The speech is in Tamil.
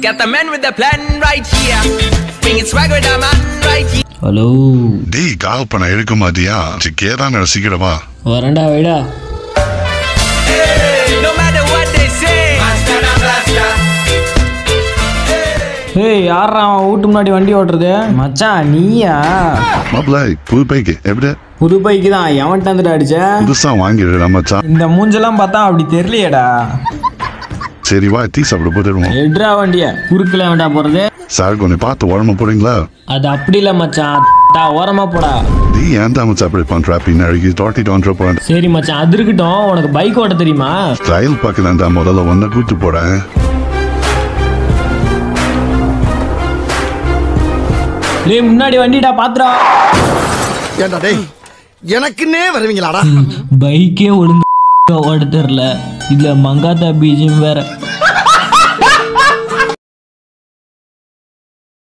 Got the man with the plan right here. Bringing swag with the man right here. Hello. டேய் கால் பண்ண எடுக்க மாட்டியா? கேதான் சீக்கிரமா வரண்டா வைடா. No matter what they say. Master and blaster. ஏய் யாரா அவன் வீட்டு முன்னாடி வண்டி ஓட்டுறது? மச்சான் நீயா? மாப்ள புது பைக்கு எப்படி? புது பைக்கு தான். எவன்ட்ட வந்துட்டு அடிச்ச? புதுசா வாங்கிடுடா மச்சான். இந்த மூஞ்செல்லாம் பார்த்தா அப்படி தெரியலையேடா. சரி வா டீ சாப்பிட போட்டுருவோம். எட்ரா வண்டிய குறுக்கல வேண்டா போறது. சார் கொஞ்சம் பார்த்து ஓரமா போறீங்களா? அது அப்படி இல்ல மச்சான். ஓரமா போடா. நீ ஏன்டா மச்சான் அப்படி பண்ற? பின்னாடி தொட்டி டோன்ற போறேன். சரி மச்சான் அது இருக்கட்டும். உனக்கு பைக் ஓட்ட தெரியுமா? ட்ரையல் பார்க்கலாம்டா. முதல்ல ஒன்ன கூட்டு போறேன். டேய் முன்னாடி வண்டிடா பாத்துடா. ஏண்டா டேய் எனக்குன்னே வருவீங்களாடா? பைக்கே ஒழுங்கா ஓட தெரியல. இதுல மங்காத்தா பீஜம் வேற.